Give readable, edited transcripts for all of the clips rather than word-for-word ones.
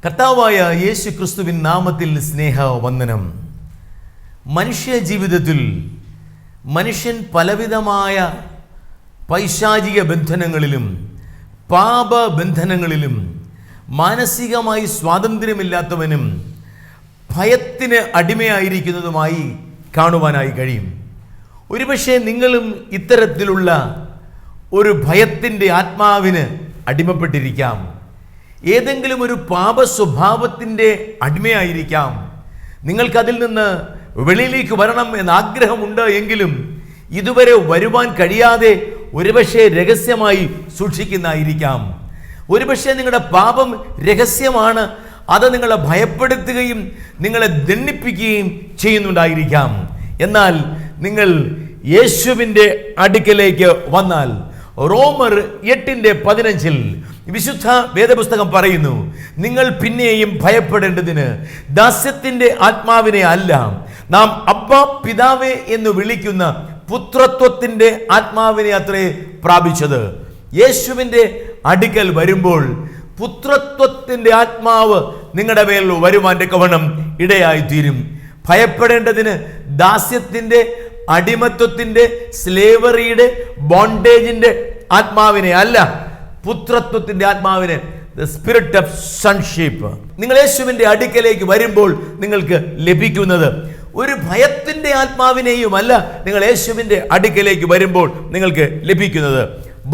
കർത്താവായ യേശു ക്രിസ്തുവിൻ നാമത്തിൽ സ്നേഹവന്ദനം. മനുഷ്യ ജീവിതത്തിൽ മനുഷ്യൻ പലവിധമായ പൈശാചിക ബന്ധനങ്ങളിലും പാപബന്ധനങ്ങളിലും മാനസികമായി സ്വാതന്ത്ര്യമില്ലാത്തവനും ഭയത്തിന് അടിമയായിരിക്കുന്നതുമായി കാണുവാനായി കഴിയും. ഒരുപക്ഷെ നിങ്ങളും ഇത്തരത്തിലുള്ള ഒരു ഭയത്തിൻ്റെ ആത്മാവിന് അടിമപ്പെട്ടിരിക്കാം. ഏതെങ്കിലും ഒരു പാപ സ്വഭാവത്തിൻ്റെ അടിമയായിരിക്കാം. നിങ്ങൾക്കതിൽ നിന്ന് വെളിയിലേക്ക് വരണം എന്ന ആഗ്രഹമുണ്ട് എങ്കിലും ഇതുവരെ വരുവാൻ കഴിയാതെ ഒരുപക്ഷെ രഹസ്യമായി സൂക്ഷിക്കുന്നതായിരിക്കാം. ഒരുപക്ഷെ നിങ്ങളുടെ പാപം രഹസ്യമാണ്, അത് നിങ്ങളെ ഭയപ്പെടുത്തുകയും നിങ്ങളെ ദണ്ഡിപ്പിക്കുകയും ചെയ്യുന്നുണ്ടായിരിക്കാം. എന്നാൽ നിങ്ങൾ യേശുവിൻ്റെ അടുക്കലേക്ക് വന്നാൽ റോമർ 8:15 വിശുദ്ധ വേദപുസ്തകം പറയുന്നു, നിങ്ങൾ പിന്നെയും ഭയപ്പെടേണ്ടതിന് ദാസ്യത്തിൻ്റെ ആത്മാവിനെ അല്ല, നാം അബ്ബാ പിതാവേ എന്ന് വിളിക്കുന്ന പുത്രത്വത്തിൻ്റെ ആത്മാവിനെ അത്രേ പ്രാപിച്ചത്. യേശുവിൻ്റെ അടുക്കൽ വരുമ്പോൾ പുത്രത്വത്തിൻ്റെ ആത്മാവ് നിങ്ങളുടെ മേൽ വരുവാൻ തക്കവണ്ണം ഇടയായിത്തീരും. ഭയപ്പെടേണ്ടതിന് ദാസ്യത്തിൻ്റെ, അടിമത്വത്തിൻ്റെ, സ്ലേവറിയുടെ, ബോണ്ടേജിൻ്റെ ആത്മാവിനെ അല്ല, പുത്രത്വത്തിൻ്റെ ആത്മാവിനെ, ദ സ്പിരിറ്റ് ഓഫ് സൺഷിപ്പ്. നിങ്ങൾ യേശുവിൻ്റെ അടുക്കലേക്ക് വരുമ്പോൾ നിങ്ങൾക്ക് ലഭിക്കുന്നത് ഒരു ഭയത്തിൻ്റെ ആത്മാവിനെയുമല്ല. നിങ്ങൾ യേശുവിൻ്റെ അടുക്കലേക്ക് വരുമ്പോൾ നിങ്ങൾക്ക് ലഭിക്കുന്നത്,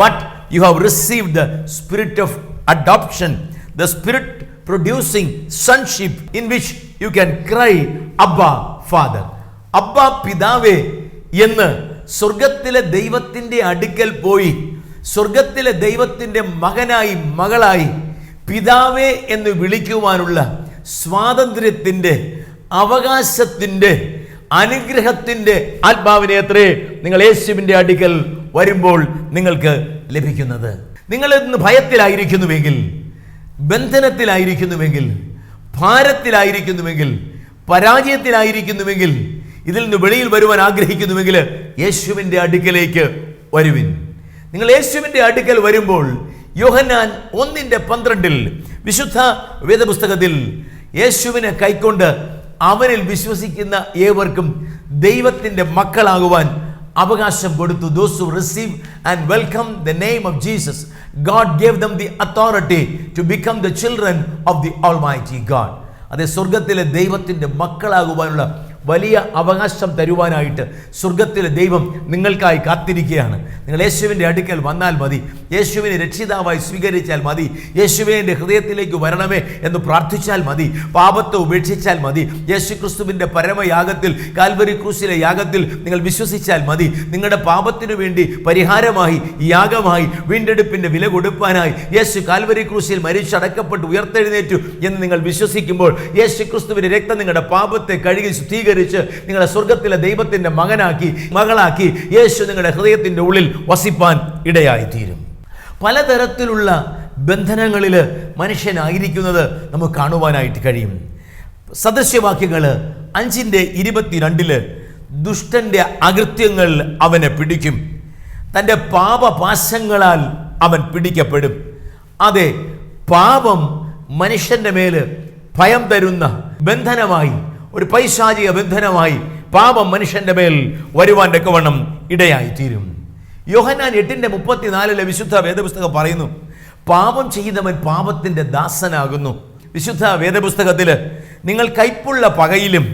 but you have received the spirit of adoption, the spirit producing sonship in which you can cry Abba father. അബ്ബാ പിതാവേ എന്ന് സ്വർഗത്തിലെ ദൈവത്തിൻ്റെ അടുക്കൽ പോയി സ്വർഗത്തിലെ ദൈവത്തിൻ്റെ മകനായി മകളായി പിതാവേ എന്ന് വിളിക്കുവാനുള്ള സ്വാതന്ത്ര്യത്തിൻ്റെ, അവകാശത്തിൻ്റെ, അനുഗ്രഹത്തിൻ്റെ ആത്മാവിനെ അത്രേ നിങ്ങൾ യേശുവിൻ്റെ അടുക്കൽ വരുമ്പോൾ നിങ്ങൾക്ക് ലഭിക്കുന്നത്. നിങ്ങൾ ഇന്ന് ഭയത്തിലായിരിക്കുന്നുവെങ്കിൽ, ബന്ധനത്തിലായിരിക്കുന്നുവെങ്കിൽ, ഭാരത്തിലായിരിക്കുന്നുവെങ്കിൽ, പരാജയത്തിലായിരിക്കുന്നുവെങ്കിൽ, ഇതിൽ നിന്ന് വെളിയിൽ വരുവാൻ ആഗ്രഹിക്കുന്നുവെങ്കിൽ യേശുവിൻ്റെ അടുക്കലേക്ക് വരുവിൻ. നിങ്ങൾ യേശുവിൻ്റെ അടുക്കൽ വരുമ്പോൾ യോഹന്നാൻ 1:12 വിശുദ്ധ വേദപുസ്തകത്തിൽ യേശുവിനെ കൈക്കൊണ്ട് അവനിൽ വിശ്വസിക്കുന്ന ഏവർക്കും ദൈവത്തിൻ്റെ മക്കളാകുവാൻ അവകാശം കൊടുത്തു. Those who receive and welcome the name of Jesus, God gave them the authority to become the children of the Almighty God. അതേ, സ്വർഗത്തിലെ ദൈവത്തിൻ്റെ മക്കളാകുവാനുള്ള വലിയ അവകാശം തരുവാനായിട്ട് സ്വർഗത്തിലെ ദൈവം നിങ്ങൾക്കായി കാത്തിരിക്കുകയാണ്. നിങ്ങൾ യേശുവിൻ്റെ അടുക്കൽ വന്നാൽ മതി, യേശുവിനെ രക്ഷിതാവായി സ്വീകരിച്ചാൽ മതി, യേശുവിൻ്റെ ഹൃദയത്തിലേക്ക് വരണമേ എന്ന് പ്രാർത്ഥിച്ചാൽ മതി, പാപത്തെ ഉപേക്ഷിച്ചാൽ മതി, യേശു ക്രിസ്തുവിൻ്റെ പരമയാഗത്തിൽ, കാൽവരി ക്രൂശിലെ യാഗത്തിൽ നിങ്ങൾ വിശ്വസിച്ചാൽ മതി. നിങ്ങളുടെ പാപത്തിനു വേണ്ടി പരിഹാരമായി, യാഗമായി, വീണ്ടെടുപ്പിൻ്റെ വില കൊടുപ്പാനായി യേശു കാൽവരി ക്രൂശിൽ മരിച്ചടക്കപ്പെട്ട് ഉയർത്തെഴുന്നേറ്റു എന്ന് നിങ്ങൾ വിശ്വസിക്കുമ്പോൾ യേശു ക്രിസ്തുവിൻ്റെ രക്തം നിങ്ങളുടെ പാപത്തെ കഴുകി ശുദ്ധീകരിച്ച് നിങ്ങളെ സ്വർഗത്തിലെ ദൈവത്തിൻ്റെ മകനാക്കി, മകളാക്കി യേശു നിങ്ങളുടെ ഹൃദയത്തിൻ്റെ ഉള്ളിൽ വസിപ്പാൻ ഇടയായിത്തീരും. പലതരത്തിലുള്ള ബന്ധനങ്ങളിൽ മനുഷ്യനായിരിക്കുന്നത് നമുക്ക് കാണുവാനായിട്ട് കഴിയും. സദൃശ്യവാക്യങ്ങൾ 5:22 ദുഷ്ടന്റെ അകൃത്യങ്ങൾ അവനെ പിടിക്കും, തൻ്റെ പാപപാശങ്ങളാൽ അവൻ പിടിക്കപ്പെടും. അതെ, പാപം മനുഷ്യന്റെ മേല് ഭയം തരുന്ന ബന്ധനമായി, ഒരു പൈശാചിക ബന്ധനമായി പാപം മനുഷ്യന്റെ മേൽ വരുവാൻ തക്കവണ്ണം ഇടയായിത്തീരും. യോഹന്നാൻ 8:34 വിശുദ്ധ വേദപുസ്തകം പറയുന്നു, പാപം ചെയ്യുന്നവൻ പാപത്തിൻ്റെ ദാസനാകുന്നു. വിശുദ്ധ വേദപുസ്തകത്തിൽ നിങ്ങൾ കൈപ്പുള്ള പകയിലും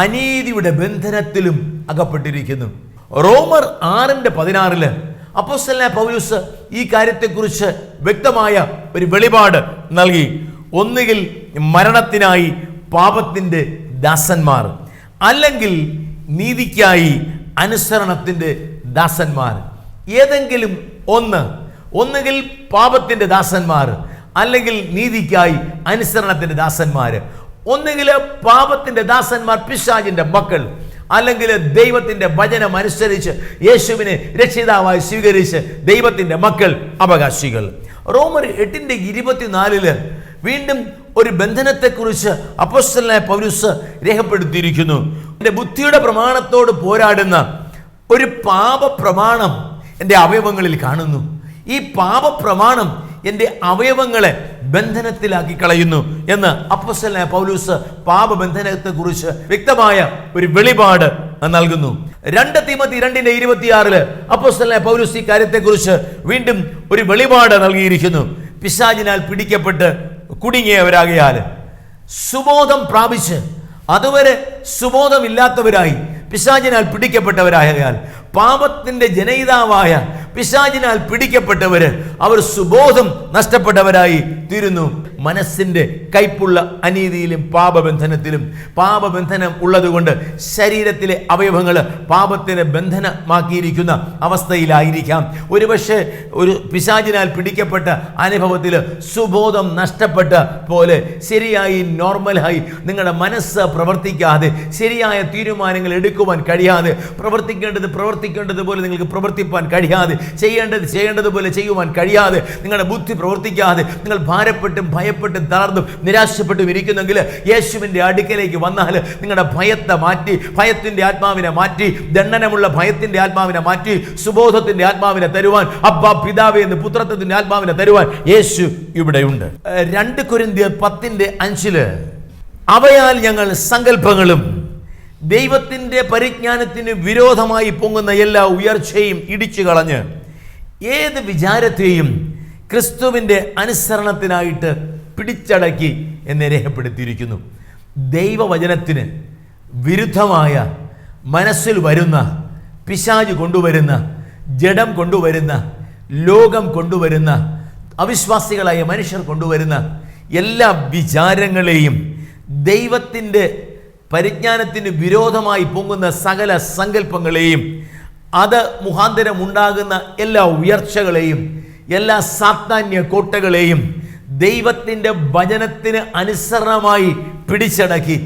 അനീതിയുടെ ബന്ധനത്തിലും അകപ്പെട്ടിരിക്കുന്നു. റോമർ 6:16 അപ്പോസ്തലനായ പൗലോസ് ഈ കാര്യത്തെക്കുറിച്ച് വ്യക്തമായ ഒരു വെളിപാട് നൽകി. ഒന്നുകിൽ മരണത്തിനായി പാപത്തിൻ്റെ ദാസന്മാർ, അല്ലെങ്കിൽ നീതിക്കായി അനുസരണത്തിൻ്റെ ദാസന്മാർ. ഏതെങ്കിലും ഒന്നുകിൽ പാപത്തിൻ്റെ ദാസന്മാർ, അല്ലെങ്കിൽ നീതിക്കായി അനുസരണത്തിൻ്റെ ദാസന്മാർ. ഒന്നുകിൽ പാപത്തിൻ്റെ ദാസന്മാർ പിശാചിൻ്റെ മക്കൾ, അല്ലെങ്കിൽ ദൈവത്തിൻ്റെ വചനം അനുസരിച്ച് യേശുവിനെ രക്ഷിതാവായി സ്വീകരിച്ച് ദൈവത്തിൻ്റെ മക്കൾ, അവകാശികൾ. റോമർ 8:24 വീണ്ടും ഒരു ബന്ധനത്തെക്കുറിച്ച് അപ്പോസ്തലനായ പൗലോസ് രേഖപ്പെടുത്തിയിരിക്കുന്നു. എൻ്റെ ബുദ്ധിയുടെ പ്രമാണത്തോട് പോരാടുന്ന ഒരു പാപപ്രമാണം എൻ്റെ അവയവങ്ങളിൽ കാണുന്നു. ഈ പാപപ്രമാണം എൻ്റെ അവയവങ്ങളെ ബന്ധനത്തിലാക്കി കളയുന്നു എന്ന് അപ്പോസ്തലനായ പൗലോസ് പാപബന്ധനത്തെക്കുറിച്ച് വ്യക്തമായ ഒരു വെളിപാട് നൽകുന്നു. 2 തീമോത്തി 2:26 അപ്പോസ്തലനായ പൗലോസ് ഈ കാര്യത്തെക്കുറിച്ച് വീണ്ടും ഒരു വെളിപാട് നൽകിയിരിക്കുന്നു. പിശാചിനാൽ പിടിക്കപ്പെട്ട് കുടുങ്ങിയവരാകയാൽ സുബോധം പ്രാപിച്ച് അതുവരെ സുബോധമില്ലാത്തവരായി പിശാചിനാൽ പിടിക്കപ്പെട്ടവരാകയാൽ പാപത്തിന്റെ ജനയിതാവായ പിശാചിനാൽ പിടിക്കപ്പെട്ടവര് അവർ സുബോധം നഷ്ടപ്പെട്ടവരായി തീരുന്നു. മനസ്സിന്റെ കൈപ്പുള്ള അനീതിയിലും പാപബന്ധനം ഉള്ളതുകൊണ്ട് ശരീരത്തിലെ അവയവങ്ങൾ പാപത്തിന് ബന്ധനമാക്കിയിരിക്കുന്ന അവസ്ഥയിലായിരിക്കാം. ഒരുപക്ഷെ ഒരു പിശാചിനാൽ പിടിക്കപ്പെട്ട അനുഭവത്തിൽ സുബോധം നഷ്ടപ്പെട്ട പോലെ ശരിയായി നോർമലായി നിങ്ങളുടെ മനസ്സ് പ്രവർത്തിക്കാതെ ശരിയായ തീരുമാനങ്ങൾ എടുക്കുവാൻ കഴിയാതെ പ്രവർത്തിക്കേണ്ടതുപോലെ നിങ്ങൾക്ക് പ്രവർത്തിപ്പാൻ കഴിയാതെ ചെയ്യേണ്ടതുപോലെ ചെയ്യുവാൻ കഴിയാതെ നിങ്ങളുടെ ബുദ്ധി പ്രവർത്തിക്കാതെ നിങ്ങൾ ഭാരപ്പെട്ടും ഭയപ്പെട്ടും തളർന്നും നിരാശപ്പെട്ടും ഇരിക്കുന്നെങ്കിൽ യേശുവിൻ്റെ അടുക്കലേക്ക് വന്നാൽ നിങ്ങളുടെ ഭയത്തിൻ്റെ ആത്മാവിനെ മാറ്റി ദണ്ഡനമുള്ള ഭയത്തിൻ്റെ ആത്മാവിനെ മാറ്റി സുബോധത്തിൻ്റെ ആത്മാവിനെ തരുവാൻ അബ്ബാ പിതാവേ എന്ന് പുത്രത്വത്തിൻ്റെ ആത്മാവിനെ തരുവാൻ യേശു ഇവിടെയുണ്ട്. 2 കൊരിന്ത്യർ 10:5 അവയാൽ ഞങ്ങൾ സങ്കല്പങ്ങളും ദൈവത്തിൻ്റെ പരിജ്ഞാനത്തിന് വിരോധമായി പൊങ്ങുന്ന എല്ലാ ഉയർച്ചയും ഇടിച്ചു കളഞ്ഞ് ഏത് വിചാരത്തെയും ക്രിസ്തുവിൻ്റെ അനുസരണത്തിനായിട്ട് പിടിച്ചടക്കി എന്ന് രേഖപ്പെടുത്തിയിരിക്കുന്നു. ദൈവവചനത്തിന് വിരുദ്ധമായ മനസ്സിൽ വരുന്ന പിശാച് കൊണ്ടുവരുന്ന ജഡം കൊണ്ടുവരുന്ന ലോകം കൊണ്ടുവരുന്ന അവിശ്വാസികളായ മനുഷ്യർ കൊണ്ടുവരുന്ന എല്ലാ വിചാരങ്ങളെയും ദൈവത്തിൻ്റെ പരിജ്ഞാനത്തിന് വിരോധമായി പൊങ്ങുന്ന സകല സങ്കല്പങ്ങളെയും അത് മുഖാന്തരം ഉണ്ടാകുന്ന എല്ലാ ഉയർച്ചകളെയും എല്ലാ സാത്താന്യ കോട്ടകളെയും ദൈവത്തിൻ്റെ വചനത്തിന് അനുസരണമായി പിടിച്ചടക്കി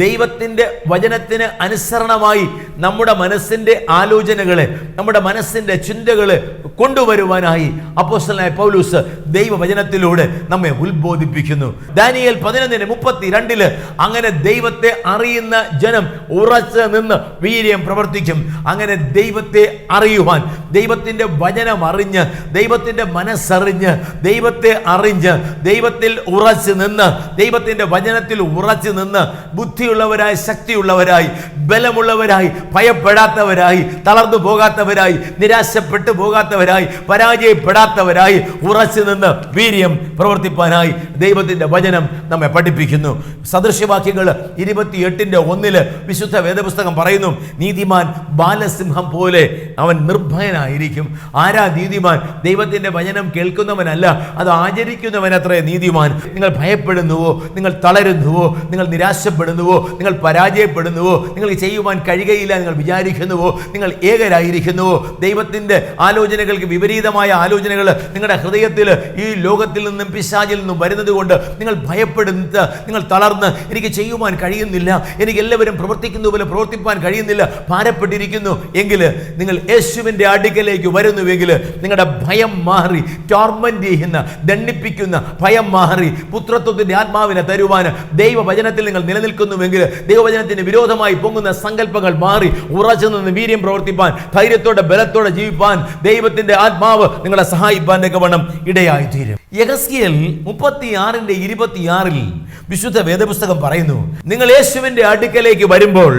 ദൈവത്തിൻ്റെ വചനത്തിന് അനുസരണമായി നമ്മുടെ മനസ്സിൻ്റെ ആലോചനകളെ നമ്മുടെ മനസ്സിൻ്റെ ചിന്തകളെ കൊണ്ടുവരുവാനായി അപ്പോസ്തലനായ പൗലോസ് ദൈവവചനത്തിലൂടെ നമ്മെ ഉത്ബോധിപ്പിക്കുന്നു. ദാനിയേൽ 11:32 അങ്ങനെ ദൈവത്തെ അറിയുന്ന ജനം ഉറച്ചു നിന്ന് വീര്യം പ്രവർത്തിക്കും. അങ്ങനെ ദൈവത്തെ അറിയുവാൻ ദൈവത്തിൻ്റെ വചനം അറിഞ്ഞ് ദൈവത്തിൻ്റെ മനസ്സറിഞ്ഞ് ദൈവത്തെ അറിഞ്ഞ് ദൈവത്തിൽ ഉറച്ചു നിന്ന് ദൈവത്തിൻ്റെ വചനത്തിൽ ഉറച്ചു നിന്ന് ബുദ്ധിയുള്ളവരായി ശക്തിയുള്ളവരായി ബലമുള്ളവരായി ഭയപ്പെടാത്തവരായി തളർന്നു പോകാത്തവരായി നിരാശപ്പെട്ടു പോകാത്തവരായി പരാജയപ്പെടാത്തവരായി ഉറച്ചു നിന്ന് വീര്യം പ്രവർത്തിപ്പാനായി ദൈവത്തിൻ്റെ വചനം നമ്മെ പഠിപ്പിക്കുന്നു. സദൃശ്യവാക്യങ്ങൾ 28:1 വിശുദ്ധ വേദപുസ്തകം പറയുന്നു, നീതിമാൻ ബാലസിംഹം പോലെ അവൻ നിർഭയനായിരിക്കും. ആരാ നീതിമാൻ? ദൈവത്തിൻ്റെ വചനം കേൾക്കുന്നവനല്ല, അത് ആചരിക്കുന്നവനത്രേ നീതിമാൻ. നിങ്ങൾ ഭയപ്പെടുന്നുവോ, നിങ്ങൾ തളരുന്നുവോ, നിങ്ങൾ നിരാശപ്പെടുന്നുവോ, നിങ്ങൾ പരാജയപ്പെടുന്നുവോ, നിങ്ങൾക്ക് ചെയ്യുവാൻ കഴിയുകയില്ല നിങ്ങൾ വിചാരിക്കുന്നുവോ, നിങ്ങൾ ഏകരായിരിക്കുന്നുവോ, ദൈവത്തിൻ്റെ ആലോചനകൾക്ക് വിപരീതമായ ആലോചനകൾ നിങ്ങളുടെ ഹൃദയത്തിൽ ഈ ലോകത്തിൽ നിന്നും പിശാചിൽ നിന്നും വരുന്നത് കൊണ്ട് നിങ്ങൾ ഭയപ്പെടുന്ന നിങ്ങൾ തളർന്ന് എനിക്ക് ചെയ്യുവാൻ കഴിയുന്നില്ല, എനിക്ക് എല്ലാവരും പ്രവർത്തിക്കുന്ന പോലെ പ്രവർത്തിപ്പാൻ കഴിയുന്നില്ല, ഭാരപ്പെട്ടിരിക്കുന്നു എങ്കിൽ നിങ്ങൾ യേശുവിൻ്റെ അടുക്കലേക്ക് വരുന്നുവെങ്കിൽ നിങ്ങളുടെ ഭയം മാറി ടോർമെന്റ് ചെയ്യുന്ന ദണ്ഡിപ്പിക്കുന്ന ഭയം മാറി പുത്രത്വത്തിൻ്റെ ആത്മാവിനെ തരുവാൻ ദൈവവചനത്തിൽ നിങ്ങൾ നിലനിൽക്കുന്നുവെങ്കിൽ ദൈവവചനത്തിന് വിരോധമായി പൊങ്ങുന്ന സങ്കല്പങ്ങൾ മാറി ഉറച്ചു നിന്ന് വീര്യം പ്രവർത്തിപ്പാൻ ധൈര്യത്തോടെ ബലത്തോടെ ജീവിപ്പാൻ ദൈവത്തിന്റെ ആത്മാവ് നിങ്ങളെ സഹായിപ്പാൻ വണ്ണം ഇടയായി തീരും. യെഹെസ്കേൽ 36:26 വിശുദ്ധ വേദപുസ്തകം പറയുന്നു, നിങ്ങൾ യേശുവിന്റെ അടുക്കലേക്ക് വരുമ്പോൾ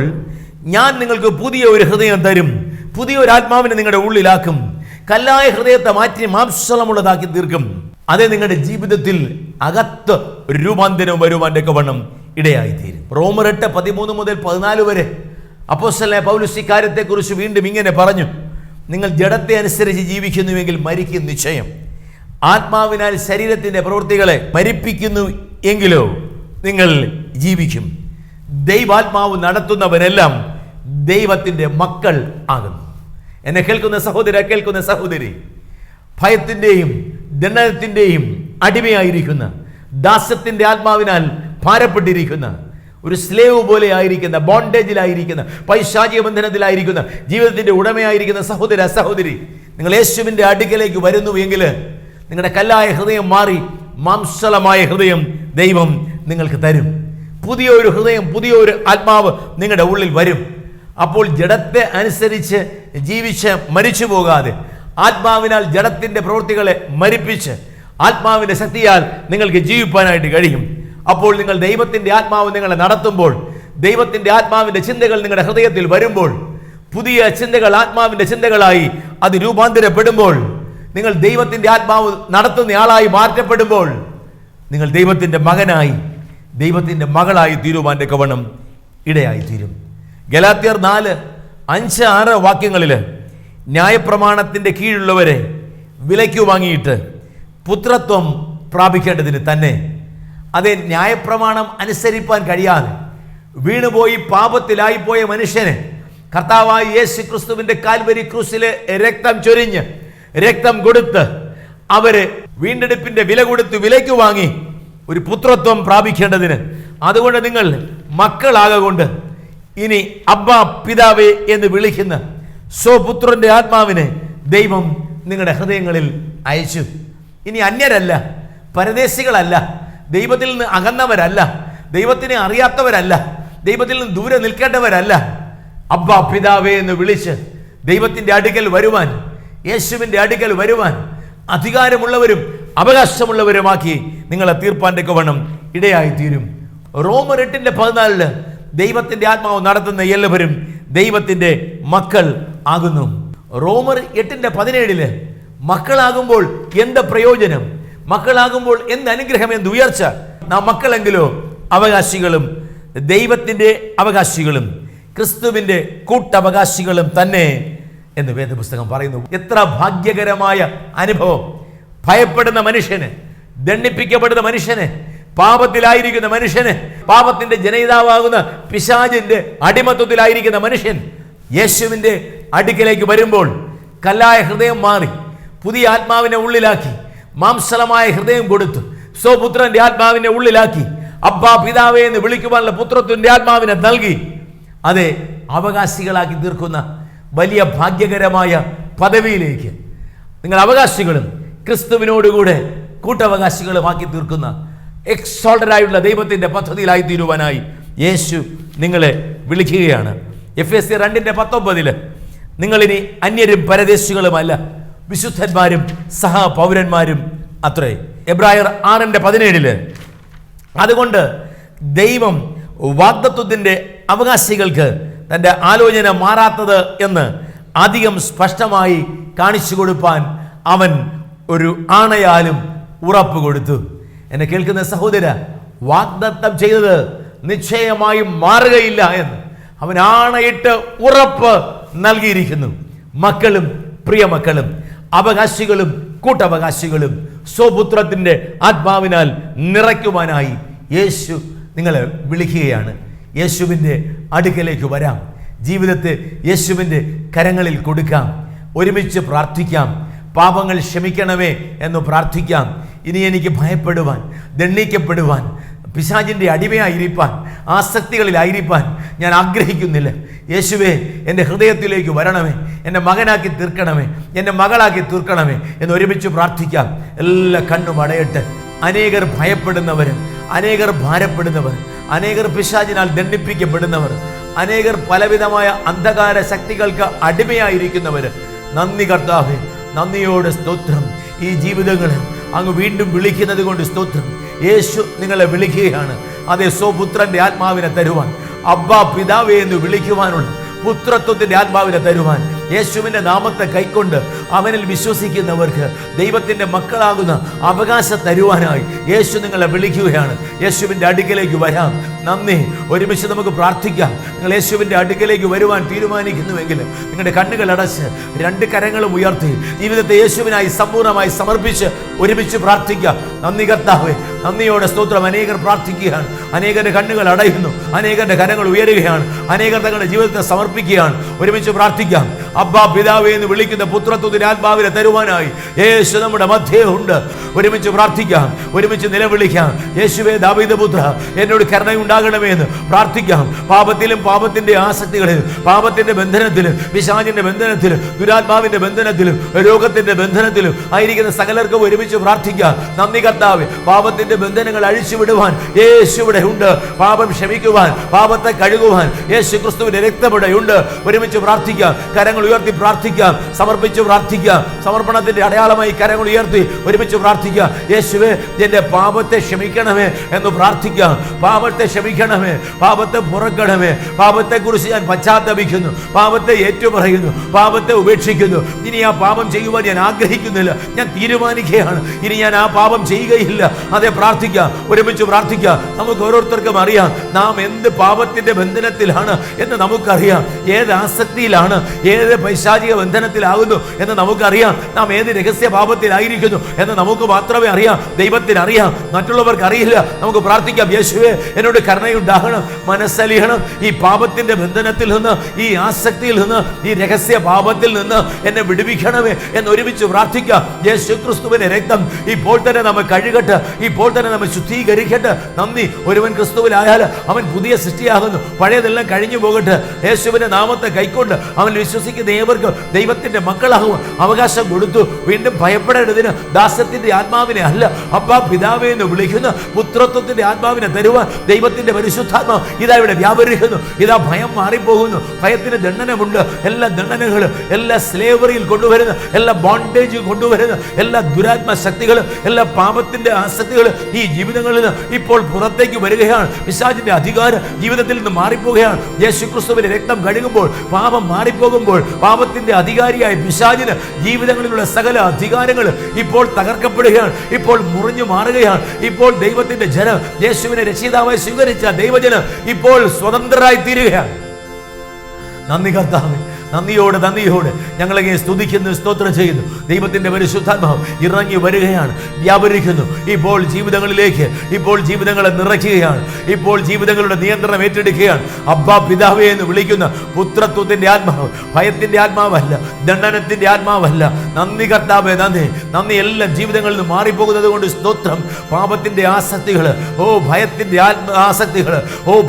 ഞാൻ നിങ്ങൾക്ക് പുതിയ ഒരു ഹൃദയം തരും, പുതിയ ഒരു ആത്മാവിനെ നിങ്ങളുടെ ഉള്ളിലാക്കും, കല്ലായ ഹൃദയത്തെ മാറ്റി മാംസമുള്ളതാക്കി തീർക്കും. അതേ നിങ്ങളുടെ ജീവിതത്തിൽ അകത്ത് രൂപാന്തരം വരുവാൻ വണ്ണം ഇടയായി തീരും. റോമർ 8:13-14 വരെ അപ്പോസ്തലനായ പൗലോസ് ഈ കാര്യത്തെക്കുറിച്ച് വീണ്ടും ഇങ്ങനെ പറഞ്ഞു, നിങ്ങൾ ജഡത്തെ അനുസരിച്ച് ജീവിക്കുന്നുവെങ്കിൽ മരിക്കും നിശ്ചയം, ആത്മാവിനാൽ ശരീരത്തിന്റെ പ്രവൃത്തികളെ മരിപ്പിക്കുന്നു എങ്കിലോ നിങ്ങൾ ജീവിക്കും. ദൈവാത്മാവ് നടത്തുന്നവരെല്ലാം ദൈവത്തിന്റെ മക്കൾ ആകുന്നു. എന്നെ കേൾക്കുന്ന സഹോദര, കേൾക്കുന്ന സഹോദരി, ഭയത്തിന്റെയും ദണ്ഡനത്തിന്റെയും അടിമയായിരിക്കുന്ന ദാസ്യത്തിന്റെ ആത്മാവിനാൽ ഭാരപ്പെട്ടിരിക്കുന്ന ഒരു സ്ലേവ് പോലെ ആയിരിക്കുന്ന ബോണ്ടേജിലായിരിക്കുന്ന പൈശാചിക ബന്ധനത്തിലായിരിക്കുന്ന ജീവിതത്തിന്റെ ഉടമയായിരിക്കുന്ന സഹോദര സഹോദരി, നിങ്ങൾ യേശുവിന്റെ അടുക്കലേക്ക് വരുന്നു എങ്കിൽ നിങ്ങളുടെ കല്ലായ ഹൃദയം മാറി മാംസളമായ ഹൃദയം ദൈവം നിങ്ങൾക്ക് തരും. പുതിയൊരു ഹൃദയം, പുതിയൊരു ആത്മാവ് നിങ്ങളുടെ ഉള്ളിൽ വരും. അപ്പോൾ ജഡത്തെ അനുസരിച്ച് ജീവിച്ച് മരിച്ചു പോകാതെ ആത്മാവിനാൽ ജഡത്തിന്റെ പ്രവൃത്തികളെ മരിപ്പിച്ച് ആത്മാവിന്റെ ശക്തിയാൽ നിങ്ങൾക്ക് ജീവിപ്പാനായിട്ട് കഴിയും. അപ്പോൾ നിങ്ങൾ ദൈവത്തിന്റെ ആത്മാവ് നിങ്ങളെ നടത്തുമ്പോൾ, ദൈവത്തിന്റെ ആത്മാവിന്റെ ചിന്തകൾ നിങ്ങളുടെ ഹൃദയത്തിൽ വരുമ്പോൾ, പുതിയ ചിന്തകൾ ആത്മാവിന്റെ ചിന്തകളായി അത് രൂപാന്തരപ്പെടുമ്പോൾ, നിങ്ങൾ ദൈവത്തിന്റെ ആത്മാവ് നടത്തുന്നയാളായി മാറ്റപ്പെടുമ്പോൾ, നിങ്ങൾ ദൈവത്തിന്റെ മകനായി, ദൈവത്തിന്റെ മകളായി തീരുവാൻ കവണം ഇടയായി തീരും. ഗലാത്യർ 4:5-6 വാക്യങ്ങളിൽ ന്യായപ്രമാണത്തിന്റെ കീഴുള്ളവരെ വിലയ്ക്ക് വാങ്ങിയിട്ട് പുത്രത്വം പ്രാപിക്കേണ്ടതിന് തന്നെ, അതേ ന്യായപ്രമാണം അനുസരിപ്പാൻ കഴിയാതെ വീണുപോയി പാപത്തിലായിപ്പോയ മനുഷ്യന് കർത്താവായ യേശു ക്രിസ്തുവിന്റെ കാൽവരി ക്രൂശിലെ രക്തം ചൊരിഞ്ഞ് രക്തം കൊടുത്ത് അവര് വീണ്ടെടുപ്പിന്റെ വില കൊടുത്ത് വിലയ്ക്ക് വാങ്ങി ഒരു പുത്രത്വം പ്രാപിക്കേണ്ടതിന്, അതുകൊണ്ട് നിങ്ങൾ മക്കളാകൊണ്ട് ഇനി അബ്ബാ പിതാവേ എന്ന് വിളിക്കുന്ന സ്വപുത്രന്റെ ആത്മാവിനെ ദൈവം നിങ്ങളുടെ ഹൃദയങ്ങളിൽ അയച്ചു. ഇനി അന്യരല്ല, പരദേശികളല്ല, ദൈവത്തിൽ നിന്ന് അകന്നവരല്ല, ദൈവത്തിനെ അറിയാത്തവരല്ല, ദൈവത്തിൽ നിന്ന് ദൂരെ നിൽക്കേണ്ടവരല്ല. അബ്ബാ പിതാവേ എന്ന് വിളിച്ച് ദൈവത്തിന്റെ അടുക്കൽ വരുവാൻ, യേശുവിന്റെ അടുക്കൽ വരുവാൻ അധികാരമുള്ളവരും അവകാശമുള്ളവരുമാക്കി നിങ്ങളെ തീർപ്പാൻ്റെ കവണം ഇടയായി തീരും. റോമർ 8:14 ദൈവത്തിന്റെ ആത്മാവ് നടത്തുന്ന എല്ലാവരും ദൈവത്തിന്റെ മക്കൾ ആകുന്നു. റോമർ 8:17 മക്കളാകുമ്പോൾ എന്ത് പ്രയോജനം, മക്കളാകുമ്പോൾ എന്ത് അനുഗ്രഹം, എന്ത് ഉയർച്ച. നാം മക്കളെങ്കിലോ അവകാശികളും, ദൈവത്തിന്റെ അവകാശികളും ക്രിസ്തുവിന്റെ കൂട്ടവകാശികളും തന്നെ എന്ന് വേദപുസ്തകം പറയുന്നു. എത്ര ഭാഗ്യകരമായ അനുഭവം! ഭയപ്പെടുന്ന മനുഷ്യന്, ദണ്ഡിപ്പിക്കപ്പെടുന്ന മനുഷ്യന്, പാപത്തിലായിരിക്കുന്ന മനുഷ്യന്, പാപത്തിന്റെ ജനയിതാവാകുന്ന പിശാചിന്റെ അടിമത്വത്തിലായിരിക്കുന്ന മനുഷ്യൻ യേശുവിന്റെ അടുക്കലേക്ക് വരുമ്പോൾ കല്ലായ ഹൃദയം മാറി പുതിയ ആത്മാവിനെ ഉള്ളിലാക്കി, മാംസളമായ ഹൃദയം കൊടുത്തു സ്വപുത്രന്റെ ആത്മാവിനെ ഉള്ളിലാക്കി അബ്ബാ പിതാവേ എന്ന് വിളിക്കുവാനുള്ള പുത്രത്തിന്റെ ആത്മാവിനെ നൽകി അതെ അവകാശികളാക്കി തീർക്കുന്ന വലിയ ഭാഗ്യകരമായ പദവിയിലേക്ക് നിങ്ങൾ അവകാശികളും ക്രിസ്തുവിനോടുകൂടെ കൂട്ടവകാശികളുമാക്കി തീർക്കുന്ന എക്സോൾട്ടഡായുള്ള ദൈവത്തിന്റെ പദ്ധതിയിലായി തീരുവാനായി യേശു നിങ്ങളെ വിളിക്കുകയാണ്. എഫേസ്യർ 2:19 നിങ്ങളിനി അന്യരും പരദേശികളുമല്ല, വിശുദ്ധന്മാരും സഹപൗരന്മാരും അത്രേ. എബ്രായർ 6:17 അതുകൊണ്ട് ദൈവം വാഗ്ദത്വത്തിന്റെ അവകാശികൾക്ക് തൻ്റെ ആലോചന മാറാത്തത് എന്ന് അധികം സ്പഷ്ടമായി കാണിച്ചു കൊടുപ്പാൻ അവൻ ഒരു ആണയാലും ഉറപ്പ് കൊടുത്തു. എന്നെ കേൾക്കുന്ന സഹോദര, വാഗ്ദത്തം ചെയ്തത് നിശ്ചയമായും മാറുകയില്ല എന്ന് അവൻ ആണയിട്ട് ഉറപ്പ് നൽകിയിരിക്കുന്നു. മക്കളും പ്രിയമക്കളും അവകാശികളും കൂട്ടവകാശികളും സ്വപുത്രത്തിന്റെ ആത്മാവിനാൽ നിറയ്ക്കുവാനായി യേശു നിങ്ങളെ വിളിക്കുകയാണ്. യേശുവിൻ്റെ അടുക്കലേക്ക് വരാം, ജീവിതത്തെ യേശുവിൻ്റെ കരങ്ങളിൽ കൊടുക്കാം, ഒരുമിച്ച് പ്രാർത്ഥിക്കാം. പാപങ്ങൾ ക്ഷമിക്കണമേ എന്ന് പ്രാർത്ഥിക്കാം. ഇനി എനിക്ക് ഭയപ്പെടുവാൻ, ദണ്ഡിക്കപ്പെടുവാൻ, പിശാചിൻ്റെ അടിമയായിരിക്കാൻ, ആസക്തികളിലായിരിക്കാൻ ഞാൻ ആഗ്രഹിക്കുന്നില്ല. യേശുവേ, എൻ്റെ ഹൃദയത്തിലേക്ക് വരണമേ, എന്നെ മകനാക്കി തീർക്കണമേ, എന്നെ മകളാക്കി തീർക്കണമേ എന്ന് ഒരുമിച്ച് പ്രാർത്ഥിക്കാം. എല്ലാ കണ്ണും അടയട്ടെ. അനേകർ ഭയപ്പെടുന്നവരും, അനേകർ ഭാരപ്പെടുന്നവർ, അനേകർ പിശാചിനാൽ ദണ്ഡിപ്പിക്കപ്പെടുന്നവർ, അനേകർ പലവിധമായ അന്ധകാര ശക്തികൾക്ക് അടിമയായിരിക്കുന്നവർ, നന്ദി കർത്താവേ, നന്ദിയോടെ സ്തോത്രം. ഈ ജീവിതങ്ങൾ അങ്ങ് വീണ്ടും വിളിക്കുന്നത് കൊണ്ട് സ്തോത്രം. യേശു നിങ്ങളെ വിളിക്കുകയാണ്. അതേ സ്വപുത്രന്റെ ആത്മാവിനെ തരുവാൻ, അബ്ബാ പിതാവേ എന്ന് വിളിക്കുവാനുള്ള പുത്രത്വത്തിന്റെ ആത്മാവിനെ തരുവാൻ, യേശുവിൻ്റെ നാമത്തെ കൈക്കൊണ്ട് അവനിൽ വിശ്വസിക്കുന്നവർക്ക് ദൈവത്തിൻ്റെ മക്കളാകുന്ന അവകാശം തരുവാനായി യേശു നിങ്ങളെ വിളിക്കുകയാണ്. യേശുവിൻ്റെ അടുക്കലേക്ക് വരാം. നന്ദി. ഒരുമിച്ച് നമുക്ക് പ്രാർത്ഥിക്കാം. നിങ്ങൾ യേശുവിൻ്റെ അടുക്കലേക്ക് വരുവാൻ തീരുമാനിക്കുന്നുവെങ്കിൽ നിങ്ങളുടെ കണ്ണുകൾ അടച്ച് 2 കരങ്ങളും ഉയർത്തി ജീവിതത്തെ യേശുവിനായി സമ്പൂർണ്ണമായി സമർപ്പിച്ച് ഒരുമിച്ച് പ്രാർത്ഥിക്കാം. നന്ദി കർത്താവേ, നന്ദിയോടെ സ്തോത്രം. അനേകർ പ്രാർത്ഥിക്കുകയാണ്, അനേകരുടെ കണ്ണുകൾ അടയുന്നു, അനേകരുടെ കരങ്ങൾ ഉയരുകയാണ്, അനേകർ തങ്ങളുടെ ജീവിതത്തെ സമർപ്പിക്കുകയാണ്. ഒരുമിച്ച് പ്രാർത്ഥിക്കാം. അബ്ബാ പിതാവേ എന്ന് വിളിക്കുന്ന പുത്രത്വത്തിന്റെ ആത്മാവിനെ തരുവാനായി യേശു നമ്മുടെ മധ്യേ ഉണ്ട്. ഒരുമിച്ച് പ്രാർത്ഥിക്കാം, ഒരുമിച്ച് നിലവിളിക്കാം. യേശുവേ, ദാവീദ് പുത്ര, എന്നോട് കരുണയുണ്ടാകണമേ എന്ന് പ്രാർത്ഥിക്കാം. പാപത്തിലും പാപത്തിന്റെ ആസക്തികളിലും പാപത്തിന്റെ ബന്ധനത്തിലും പിശാചിന്റെ ബന്ധനത്തിലും ദുരാത്മാവിന്റെ ബന്ധനത്തിലും രോഗത്തിന്റെ ബന്ധനത്തിലും ആയിരിക്കുന്ന സകലർക്കും ഒരുമിച്ച് പ്രാർത്ഥിക്കാം. നന്ദി കർത്താവേ, പാപത്തിന്റെ ബന്ധനങ്ങൾ അഴിച്ചുവിടുവാൻ യേശു ഇവിടെ ഉണ്ട്. പാപം ക്ഷമിക്കുവാൻ, പാപത്തെ കഴുകുവാൻ യേശു ക്രിസ്തുവിന്റെ രക്തം ഇവിടെ ഉണ്ട്. ഒരുമിച്ച് പ്രാർത്ഥിക്കാം. കരങ്ങൾ ഉയർത്തി പ്രാർത്ഥിക്കാം, സമർപ്പിച്ച് പ്രാർത്ഥിക്കാം. സമർപ്പണത്തിന്റെ അടയാളമായി കരങ്ങൾ ഉയർത്തി ഒരുമിച്ച് പ്രാർത്ഥിക്കാം. യേശുവേ, എന്റെ പാപത്തെ ക്ഷമിക്കണമേ എന്ന് പ്രാർത്ഥിക്കാം. പാപത്തെ ക്ഷമിക്കണമേ, പാപത്തെ പുറക്കണമേ. പാപത്തെ കുറിച്ച് ഞാൻ പശ്ചാത്തപിക്കുന്നു, പാപത്തെ ഏറ്റുപറയുന്നു, പാപത്തെ ഉപേക്ഷിക്കുന്നു. ഇനി ആ പാപം ചെയ്യുവാൻ ഞാൻ ആഗ്രഹിക്കുന്നില്ല. ഞാൻ തീരുമാനിക്കുകയാണ്, ഇനി ഞാൻ ആ പാപം ചെയ്യുകയില്ല. അതെ, പ്രാർത്ഥിക്കാം, ഒരുമിച്ച് പ്രാർത്ഥിക്കാം. നമുക്ക് ഓരോരുത്തർക്കും അറിയാം നാം എന്ത് പാപത്തിന്റെ ബന്ധനത്തിലാണ് എന്ന് നമുക്കറിയാം. ഏത് ആസക്തിയിലാണ്, ഏത് പൈശാചിക ബന്ധനത്തിലാകുന്നു എന്ന് നമുക്കറിയാം. നാം ഏത് രഹസ്യ പാപത്തിലായിരിക്കുന്നു എന്ന് നമുക്ക് മാത്രമേ അറിയാം. ദൈവത്തിന് അറിയാം, മറ്റുള്ളവർക്ക് അറിയില്ല. നമുക്ക് പ്രാർത്ഥിക്കാം. യേശുവേ, എന്നോട് കരുണയുണ്ടാകണം, മനസ്സലിയണം. ഈ പാപത്തിന്റെ ബന്ധനത്തിൽ നിന്ന്, ഈ ആസക്തിയിൽ നിന്ന്, ഈ രഹസ്യ പാപത്തിൽ നിന്ന് എന്നെ വിടുവിക്കണമേ എന്ന് ഒരുമിച്ച് പ്രാർത്ഥിക്കാം. യേശു ക്രിസ്തുവിന്റെ രക്തം ഇപ്പോൾ തന്നെ നമ്മെ കഴുകട്ടെ, ഇപ്പോൾ തന്നെ നമ്മെ ശുദ്ധീകരിക്കട്ടെ. നന്ദി. ഒരുവൻ ക്രിസ്തുവിലായാൽ അവൻ പുതിയ സൃഷ്ടിയാകുന്നു, പഴയതെല്ലാം കഴിഞ്ഞു പോകട്ടെ. യേശുവിന്റെ നാമത്തെ കൈക്കൊണ്ട് അവൻ വിശ്വസിക്കുന്ന ഏവർക്കും ദൈവത്തിന്റെ മക്കളാകും അവകാശം കൊടുത്തു. വീണ്ടും ഭയപ്പെടേണ്ടതിന് ദാസ്യത്തിന്റെ ആത്മാവിനെ അല്ല, അപ്പാ പിതാവേ എന്ന് വിളിക്കുന്ന പുത്രത്വത്തിന്റെ ആത്മാവിനെ തരുവാൻ ദൈവത്തിന്റെ പരിശുദ്ധാത്മാവ് ഇതാ ഇവിടെ വ്യാപരിക്കുന്നു. ഇതാ ഭയം മാറിപ്പോകുന്നു. ഭയത്തിന് ദണ്ഡനമുണ്ട്. എല്ലാ ദണ്ഡനങ്ങളും, എല്ലാ സ്ലേവറിയിൽ കൊണ്ടുവരുന്ന, എല്ലാ ബോണ്ടേജ് കൊണ്ടുവരുന്ന എല്ലാ ദുരാത്മ ശക്തികളും, എല്ലാ പാപത്തിന്റെ ആസക്തികളും ഈ ജീവിതങ്ങളിൽ നിന്ന് ഇപ്പോൾ പുറത്തേക്ക് വരികയാണ്. പിശാചിന്റെ അധികാരം ജീവിതത്തിൽ നിന്ന് മാറിപ്പോവുകയാണ്. യേശു ക്രിസ്തുവിന്റെ രക്തം കഴുകുമ്പോൾ പാപം മാറിപ്പോകുമ്പോൾ പാപത്തിന്റെ അധികാരിയായ പിശാചിന് ജീവിതങ്ങളിലുള്ള സകല അധികാരങ്ങൾ ഇപ്പോൾ തകർക്കപ്പെടുകയാണ്, ഇപ്പോൾ മുറിഞ്ഞു മാറുകയാണ്. ഇപ്പോൾ ദൈവത്തിന്റെ ജനം, യേശുവിനെ രക്ഷിതാവായി സ്വീകരിച്ച ദൈവജനം ഇപ്പോൾ സ്വതന്ത്രരായി തീരുകയാണ്. നന്ദി കർത്താവേ, നന്ദിയോട് ഞങ്ങളെ സ്തുതിക്കുന്നു, സ്തോത്രം ചെയ്യുന്നു. ദൈവത്തിന്റെ പരിശുദ്ധാത്മാവ് ഇറങ്ങി വരികയാണ്, വ്യാപരിക്കുന്നു. ഇപ്പോൾ ജീവിതങ്ങളിലേക്ക്, ഇപ്പോൾ ജീവിതങ്ങളെ നിറയ്ക്കുകയാണ്. ഇപ്പോൾ ജീവിതങ്ങളുടെ നിയന്ത്രണം ഏറ്റെടുക്കുകയാണ്. അബ്ബാ പിതാവേ എന്ന് വിളിക്കുന്ന പുത്രത്വത്തിന്റെ ആത്മാവ്, ഭയത്തിന്റെ ആത്മാവല്ല, ദണ്ഡനത്തിന്റെ ആത്മാവല്ല. നന്ദി കർത്താവേ, നന്ദി. എല്ലാം ജീവിതങ്ങളിൽ നിന്ന് മാറിപ്പോകുന്നത് കൊണ്ട് സ്തോത്രം. പാപത്തിന്റെ ആസക്തികൾ, ഭയത്തിന്റെ ആസക്തികൾ,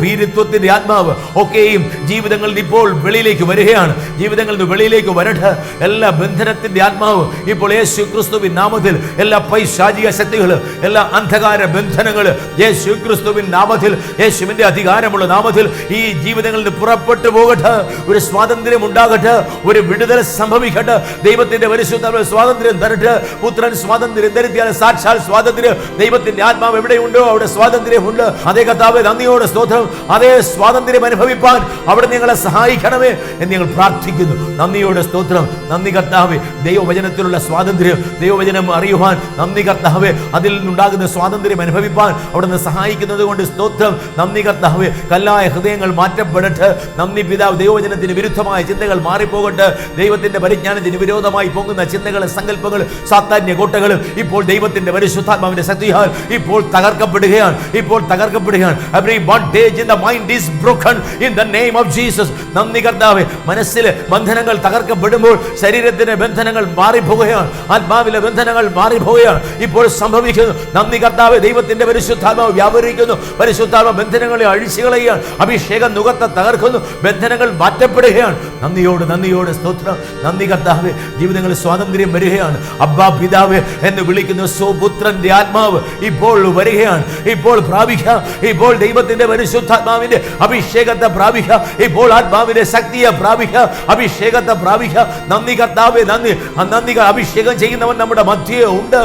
ഭീരുത്വത്തിന്റെ ആത്മാവ് ഒക്കെയും ജീവിതങ്ങളിൽ ഇപ്പോൾ വെളിയിലേക്ക് വരികയാണ്. ജീവിതങ്ങളിൽ നിന്ന് വെളിയിലേക്ക് വരട്ടെ. എല്ലാ ബന്ധനത്തിന്റെ ആത്മാവ് ഇപ്പോൾ യേശു ക്രിസ്തുവിൻ നാമത്തിൽ, എല്ലാ പൈശാചിക ശക്തികൾ, എല്ലാ അന്ധകാര ബന്ധനങ്ങൾ യേശു ക്രിസ്തുവിൻ നാമത്തിൽ, യേശുവിന്റെ അധികാരമുള്ള നാമത്തിൽ ഈ ജീവിതങ്ങളിൽ നിന്ന് പുറപ്പെട്ടു പോകട്ടെ. ഒരു സ്വാതന്ത്ര്യം ഉണ്ടാകട്ടെ, ഒരു വിടുതൽ സംഭവിക്കട്ടെ. ദൈവത്തിന്റെ പരിശുദ്ധാത്മാവ് സ്വാതന്ത്ര്യം തരട്ടെ. പുത്രൻ സ്വാതന്ത്ര്യം തരുത്തിയാൽ സാക്ഷാൽ സ്വാതന്ത്ര്യം. ദൈവത്തിന്റെ ആത്മാവ് എവിടെയുണ്ടോ അവിടെ സ്വാതന്ത്ര്യമുണ്ട്. അതേ കർത്താവേ, നന്ദിയോടെ സ്തോത്രം. അതേ സ്വാതന്ത്ര്യം അനുഭവിപ്പാൻ അവിടെ നിങ്ങളെ സഹായിക്കണമേ എന്ന് ഞങ്ങൾ പ്രാർത്ഥിക്കുന്നു. നന്ദിയോടെ സ്തോത്രം. നന്ദി കർത്താവേ, ദൈവവചനത്തിലുള്ള സ്വാതന്ത്ര്യം, ദൈവവചനം അറിയുവാൻ നന്ദി കർത്താവേ. അതിൽ നിന്നുണ്ടാകുന്ന സ്വാതന്ത്ര്യം അനുഭവിപ്പാൻ അവിടുന്ന് സഹായിക്കുന്നത് കൊണ്ട് സ്തോത്രം. നന്ദി കർത്താവേ. കല്ലായ ഹൃദയങ്ങൾ മാറ്റപ്പെടട്ടെ. നന്ദി പിതാവ്. ദൈവവചനത്തിന് വിരുദ്ധമായ ചിന്തകൾ മാറിപ്പോകട്ടെ. ദൈവത്തിന്റെ പരിജ്ഞാനത്തിന് വിരോധമായി പൊങ്ങുന്ന ചിന്തകൾ, സങ്കല്പങ്ങൾ, സാത്താന്യ കോട്ടകൾ ഇപ്പോൾ ദൈവത്തിന്റെ പരിശുദ്ധാത്മാവിന്റെ ശക്തിയാൽ ഇപ്പോൾ തകർക്കപ്പെടുകയാണ്. Every bondage in the mind is broken in the name of Jesus. നന്ദി കർത്താവേ. മനസ്സിലെ ബന്ധനങ്ങൾ തകർക്കപ്പെടുമ്പോൾ ശരീരത്തിന്റെ ബന്ധനങ്ങൾ മാറിപ്പോവുകയാണ്, ആത്മാവിലെ ബന്ധനങ്ങൾ മാറിപ്പോവുകയാണ്. ഇപ്പോൾ സംഭവിക്കുന്നു. നന്ദി കർത്താവേ. ദൈവത്തിന്റെ പരിശുദ്ധാത്മാവ് വ്യാപരിക്കുന്നു. പരിശുദ്ധാത്മാവ് ബന്ധനങ്ങളെ അഴിച്ചു കളയുകയാണ്. അഭിഷേകം നുകത്തെ തകർക്കുന്നു. ബന്ധനങ്ങൾ മാറ്റപ്പെടുകയാണ്. നന്ദിയോട് സ്തോത്രം. നന്ദി കർത്താവേ. ജീവിതങ്ങളിൽ സ്വാതന്ത്ര്യം വരികയാണ്. അബ്ബാ പിതാവേ എന്ന് വിളിക്കുന്ന സ്വപുത്രന്റെ ആത്മാവ് ഇപ്പോൾ വരികയാണ്. ഇപ്പോൾ പ്രാപിക്കാം. ഇപ്പോൾ ദൈവത്തിന്റെ പരിശുദ്ധാത്മാവിന്റെ അഭിഷേകത്തെ പ്രാപിക്കാം. ഇപ്പോൾ ആത്മാവിന്റെ ശക്തിയെ പ്രാപിക്കാം, അഭിഷേകത്തെ പ്രാപിക്കാം. നന്ദി കർത്താവേ, നന്ദി. അഭിഷേകം ചെയ്യുന്നവൻ നമ്മുടെ മധ്യേ ഉണ്ട്.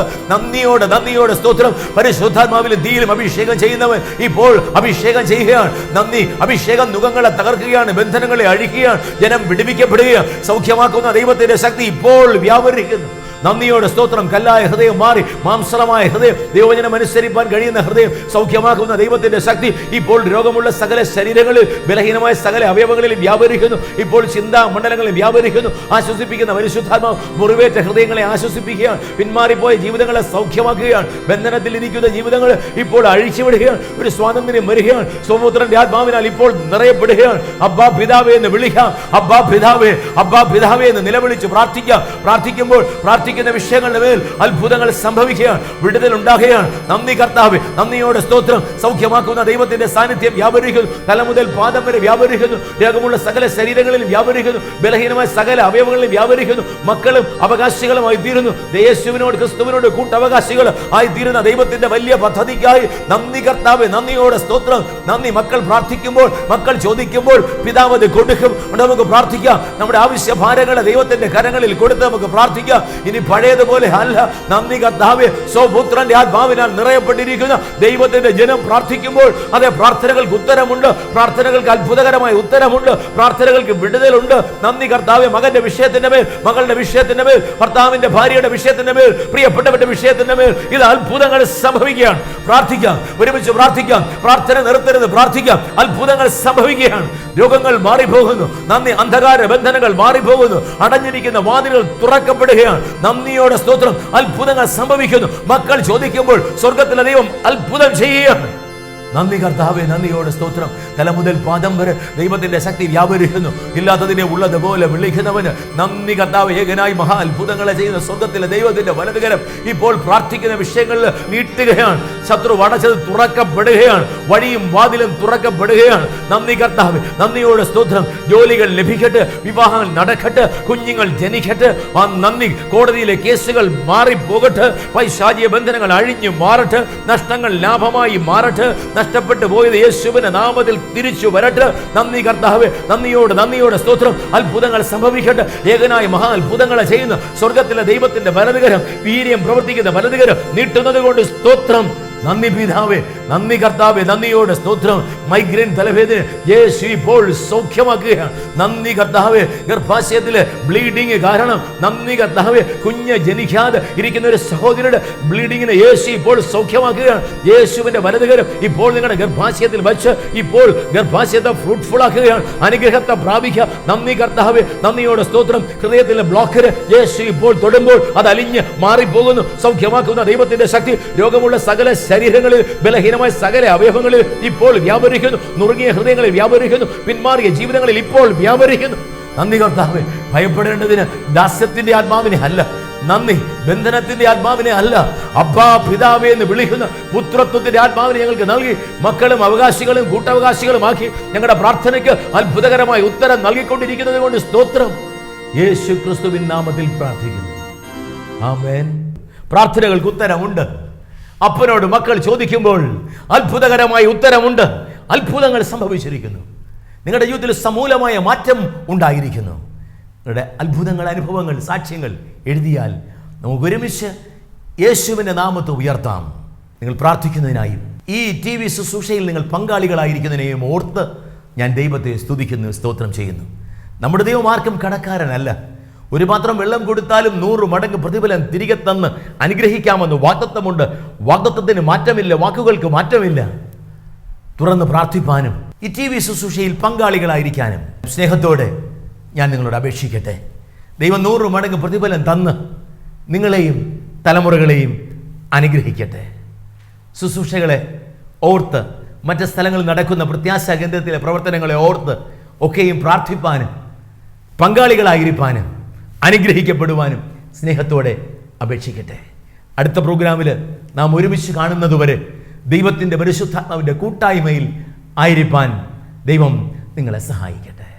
നന്ദിയോടെ സ്തോത്രം. പരിശുദ്ധാത്മാവിലും തീയിലും അഭിഷേകം ചെയ്യുന്നവൻ ഇപ്പോൾ അഭിഷേകം ചെയ്യുകയാണ്. നന്ദി. അഭിഷേകം നുകങ്ങളെ തകർക്കുകയാണ്, ബന്ധനങ്ങളെ അഴിക്കുകയാണ്. ജനം വിടുവിക്കപ്പെടുകയാണ്. സൗഖ്യമാക്കുന്ന ദൈവത്തിന്റെ ശക്തി ഇപ്പോൾ വ്യാപരിക്കുന്നു. നന്ദിയോടെ സ്തോത്രം. കല്ലായ ഹൃദയം മാറി മാംസളമായ ഹൃദയം, ദൈവവചനം അനുസരിപ്പാൻ കഴിയുന്ന ഹൃദയം, സൗഖ്യമാക്കുന്ന ദൈവത്തിന്റെ ശക്തി ഇപ്പോൾ രോഗമുള്ള സകല ശരീരങ്ങളിൽ, ബലഹീനമായ സകല അവയവങ്ങളിലും വ്യാപരിക്കുന്നു. ഇപ്പോൾ ചിന്താ മണ്ഡലങ്ങളിൽ വ്യാപരിക്കുന്നു. ആശ്വസിപ്പിക്കുന്ന പരിശുദ്ധാത്മാവ് മുറിവേറ്റ ഹൃദയങ്ങളെ ആശ്വസിപ്പിക്കുകയാണ്. പിന്മാറിപ്പോയ ജീവിതങ്ങളെ സൗഖ്യമാക്കുകയാണ്. ബന്ധനത്തിൽ ഇരിക്കുന്ന ജീവിതങ്ങൾ ഇപ്പോൾ അഴിച്ചുവിടുകയാണ്. ഒരു സ്വാതന്ത്ര്യം വരികയാണ്. സ്വപുത്രന്റെ ആത്മാവിനാൽ ഇപ്പോൾ നിറയപ്പെടുകയാണ്. അബ്ബാ പിതാവേ എന്ന് വിളിക്കാം. അബ്ബാ പിതാവേ എന്ന് നിലവിളിച്ച് പ്രാർത്ഥിക്കാം. പ്രാർത്ഥിക്കുമ്പോൾ പ്രാർത്ഥിക്കുന്ന വിഷയങ്ങളുടെ മേൽ അത്ഭുതങ്ങൾ സംഭവിക്കുകയാണ്, വിടുതൽ ഉണ്ടാകുകയാണ്. നന്ദി കർത്താവേ, നന്ദിയോടെ സ്തോത്രം. സൗഖ്യമാക്കുന്ന ദൈവത്തിന്റെ സാന്നിധ്യം വ്യാപരിക്കുന്നു, തല മുതൽ പാദം വരെ വ്യാപരിക്കുന്നു, രോഗമുള്ള സകല ശരീരങ്ങളിലും വ്യാപരിക്കുന്നു, ബലഹീനമായ സകല അവയവങ്ങളിലും വ്യാപരിക്കുന്നു. മക്കളും അവകാശികളുമായി തീരുന്നു. യേശുവിനോട് ക്രിസ്തുവിനോട് കൂട്ടവകാശികൾ ആയി തീരുന്ന ദൈവത്തിന്റെ വലിയ പദ്ധതിക്കായി നന്ദി കർത്താവേ, നന്ദിയോടെ സ്തോത്രം. നന്ദി. മക്കൾ പ്രാർത്ഥിക്കുമ്പോൾ, മക്കൾ ചോദിക്കുമ്പോൾ പിതാവ് അത് കൊടുക്കും. നമുക്ക് പ്രാർത്ഥിക്കാം. നമ്മുടെ ആവശ്യ ഭാരങ്ങളെ ദൈവത്തിന്റെ കരങ്ങളിൽ കൊടുത്ത് നമുക്ക് പ്രാർത്ഥിക്കാം. ഇനി പഴയതുപോലെ അല്ല. നന്ദി കർത്താവേ, സ്വപുത്രന്റെ ആത്മാവിനാൽ നിറയപ്പെട്ടിരിക്കുന്ന ദൈവത്തിന്റെ ജനം പ്രാർത്ഥിക്കുമ്പോൾ അതേ പ്രാർത്ഥനകൾക്ക് ഉത്തരമുണ്ട്, പ്രാർത്ഥനകൾക്ക് അത്ഭുതകരമായ ഉത്തരമുണ്ട്, പ്രാർത്ഥനകൾക്ക് വിടുതലുണ്ട്. നന്ദി കർത്താവേ, മകന്റെ വിഷയത്തിന്റെ മേൽ, മകളുടെ വിഷയത്തിന്റെ മേൽ, ഭർത്താവിന്റെ ഭാര്യയുടെ വിഷയത്തിന്റെ മേൽ, പ്രിയപ്പെട്ടവരുടെ വിഷയത്തിന്റെ മേൽ ഇത് അത്ഭുതങ്ങൾ സംഭവിക്കുകയാണ്. പ്രാർത്ഥിക്കാം, ഒരുമിച്ച് പ്രാർത്ഥിക്കാം. പ്രാർത്ഥന നിർത്തരുത്, പ്രാർത്ഥിക്കാം. അത്ഭുതങ്ങൾ സംഭവിക്കുകയാണ്. രോഗങ്ങൾ മാറിപ്പോകുന്നു. നന്ദി. അന്ധകാര ബന്ധനങ്ങൾ മാറിപ്പോകുന്നു. അടഞ്ഞിരിക്കുന്ന വാതിലുകൾ തുറക്കപ്പെടുകയാണ്. നന്ദിയോടെ സ്തോത്രം. അത്ഭുതങ്ങൾ സംഭവിക്കുന്നു. മക്കൾ ചോദിക്കുമ്പോൾ സ്വർഗത്തിലെ ദൈവം അത്ഭുതം ചെയ്യുകയാണ്. നന്ദി കർത്താവേ, നന്ദിയോടെ സ്തോത്രം. തല മുതൽ പാദം വരെ ദൈവത്തിന്റെ ശക്തി വ്യാപരിക്കുന്നു. ഇല്ലാത്തതിനെ ഉള്ളതുപോലെ വിളിക്കുന്നവന് നന്ദി കർത്താവ്. ഏകനായി മഹാ അത്ഭുതങ്ങളെ ചെയ്യുന്ന സ്വർഗത്തിലെ ദൈവത്തിന്റെ വലതുകരം ഇപ്പോൾ പ്രാർത്ഥിക്കുന്ന വിഷയങ്ങളിൽ നീട്ടുകയാണ്. ശത്രു അടച്ചത് തുറക്കപ്പെടുകയാണ്. വഴിയും വാതിലും തുറക്കപ്പെടുകയാണ്. നന്ദി കർത്താവേ, നന്ദിയോടെ സ്തോത്രം. ജോലികൾ ലഭിക്കട്ടെ, വിവാഹങ്ങൾ നടക്കട്ടെ, കുഞ്ഞുങ്ങൾ ജനിക്കട്ടെ. ആ നന്ദി. കോടതിയിലെ കേസുകൾ മാറിപ്പോകട്ടെ, പൈശാചിക ബന്ധനങ്ങൾ അഴിഞ്ഞു മാറട്ടെ, നഷ്ടങ്ങൾ ലാഭമായി മാറട്ടെ, നഷ്ടപ്പെട്ടു പോയത് യേശുവിന്റെ നാമത്തിൽ തിരിച്ചു വരട്ടെ. നന്ദി കർത്താവേ, നന്ദിയോടെ സ്തോത്രം. അത്ഭുതങ്ങൾ സംഭവിക്കട്ടെ. ഏകനായ മഹാ അത്ഭുതങ്ങളെ ചെയ്യുന്ന സ്വർഗത്തിലെ ദൈവത്തിന്റെ വലതുകരം, വീര്യം പ്രവർത്തിക്കുന്ന വലതുകരം നീട്ടുന്നത് കൊണ്ട് സ്തോത്രം. നന്ദി പിതാവേ, നന്ദി കർത്താവേ, നന്ദിയോടെ സ്തോത്രം. മൈഗ്രെയിൻ തലവേദന യേശു ഇപ്പോൾ സൗഖ്യമാക്കുകയാണ്. നന്ദി കർത്താവേ. ഗർഭാശയത്തിലെ ബ്ലീഡിങ് കാരണം നന്ദി കർത്താവേ. കുഞ്ഞ് ജനിക്കാതെ ഇരിക്കുന്ന ഒരു സഹോദരിയുടെ ബ്ലീഡിങ്ങിനെ യേശു ഇപ്പോൾ സൗഖ്യമാക്കുകയാണ്. യേശുവിന്റെ വലതുകരം ഇപ്പോൾ നിങ്ങളുടെ ഗർഭാശയത്തിൽ വെച്ച് ഇപ്പോൾ ഗർഭാശയത്തെ ഫ്രൂട്ട്ഫുൾ ആക്കുകയാണ്. അനുഗ്രഹത്തെ പ്രാപിക്കുക. നന്ദി കർത്താവേ, നന്ദിയോടെ സ്തോത്രം. ഹൃദയത്തിലെ ബ്ലോക്കര് യേശു ഇപ്പോൾ തൊടുമ്പോൾ അത് അലിഞ്ഞ് മാറിപ്പോകുന്നു. സൗഖ്യമാക്കുന്ന ദൈവത്തിന്റെ ശക്തി രോഗമുള്ള സകല ശരീരങ്ങളിൽ, ബലഹീനമായ സകല അവയവങ്ങളിൽ ഇപ്പോൾ വ്യാപരിക്കുന്നു. നുറുങ്ങിയ ഹൃദയങ്ങളിൽ വ്യാപരിക്കുന്നു. പിന്മാറിയ ജീവിതങ്ങളിൽ ഇപ്പോൾ വ്യാപരിക്കുന്നു. നന്ദി കർത്താവേ. ഭയപ്പെടേണ്ടതിന് ദാസ്യത്തിന്റെ ആത്മാവിനെ അല്ല, നന്ദി ബന്ധനത്തിന്റെ ആത്മാവിനെ അല്ല, അബ്ബാ പിതാവേ എന്ന് വിളിക്കുന്ന പുത്രത്വത്തിന്റെ ആത്മാവിനെ ഞങ്ങൾക്ക് നൽകി മക്കളും അവകാശികളും കൂട്ടവകാശികളുമാക്കി ഞങ്ങളുടെ പ്രാർത്ഥനയ്ക്ക് അത്ഭുതകരമായ ഉത്തരം നൽകിക്കൊണ്ടിരിക്കുന്നത് കൊണ്ട് സ്തോത്രം. യേശു ക്രിസ്തുവിൻ നാമത്തിൽ പ്രാർത്ഥിക്കുന്നു. ആമേൻ. പ്രാർത്ഥനകൾക്ക് ഉത്തരമുണ്ട്. അപ്പനോട് മക്കൾ ചോദിക്കുമ്പോൾ അത്ഭുതകരമായ ഉത്തരമുണ്ട്. അത്ഭുതങ്ങൾ സംഭവിച്ചിരിക്കുന്നു. നിങ്ങളുടെ ജീവിതത്തിൽ സമൂലമായ മാറ്റം ഉണ്ടായിരിക്കുന്നു. നിങ്ങളുടെ അത്ഭുതങ്ങൾ, അനുഭവങ്ങൾ, സാക്ഷ്യങ്ങൾ എഴുതിയാൽ നമുക്ക് ഒരുമിച്ച് യേശുവിൻ്റെ നാമത്തെ ഉയർത്താം. നിങ്ങൾ പ്രാർത്ഥിക്കുന്നതിനായും ഈ TV ശുശ്രൂഷയിൽ നിങ്ങൾ പങ്കാളികളായിരിക്കുന്നതിനെയും ഓർത്ത് ഞാൻ ദൈവത്തെ സ്തുതിക്കുന്നു, സ്തോത്രം ചെയ്യുന്നു. നമ്മുടെ ദൈവം ആർക്കും കടക്കാരനല്ല. ഒരു പാത്രം വെള്ളം കൊടുത്താലും 100 മടങ്ങ് പ്രതിഫലം തിരികെ തന്ന് അനുഗ്രഹിക്കാമെന്ന് വാഗ്ദത്തമുണ്ട്. വാഗ്ദത്തത്തിന് മാറ്റമില്ല, വാക്കുകൾക്ക് മാറ്റമില്ല. തുറന്ന് പ്രാർത്ഥിപ്പാനും ഈ TV ശുശ്രൂഷയിൽ പങ്കാളികളായിരിക്കാനും സ്നേഹത്തോടെ ഞാൻ നിങ്ങളോട് അപേക്ഷിക്കട്ടെ. ദൈവം 100 മടങ്ങ് പ്രതിഫലം തന്ന് നിങ്ങളെയും തലമുറകളെയും അനുഗ്രഹിക്കട്ടെ. ശുശ്രൂഷകളെ ഓർത്ത്, മറ്റ് സ്ഥലങ്ങളിൽ നടക്കുന്ന പ്രത്യാശാ കേന്ദ്രത്തിലെ പ്രവർത്തനങ്ങളെ ഓർത്ത് ഒക്കെയും പ്രാർത്ഥിപ്പാനും പങ്കാളികളായിരിക്കാനും അനുഗ്രഹിക്കപ്പെടുവാനും സ്നേഹത്തോടെ അപേക്ഷിക്കട്ടെ. അടുത്ത പ്രോഗ്രാമിൽ നാം ഒരുമിച്ച് കാണുന്നതുവരെ ദൈവത്തിൻ്റെ പരിശുദ്ധാത്മാവിൻ്റെ കൂട്ടായ്മയിൽ ആയിരിക്കാൻ ദൈവം നിങ്ങളെ സഹായിക്കട്ടെ.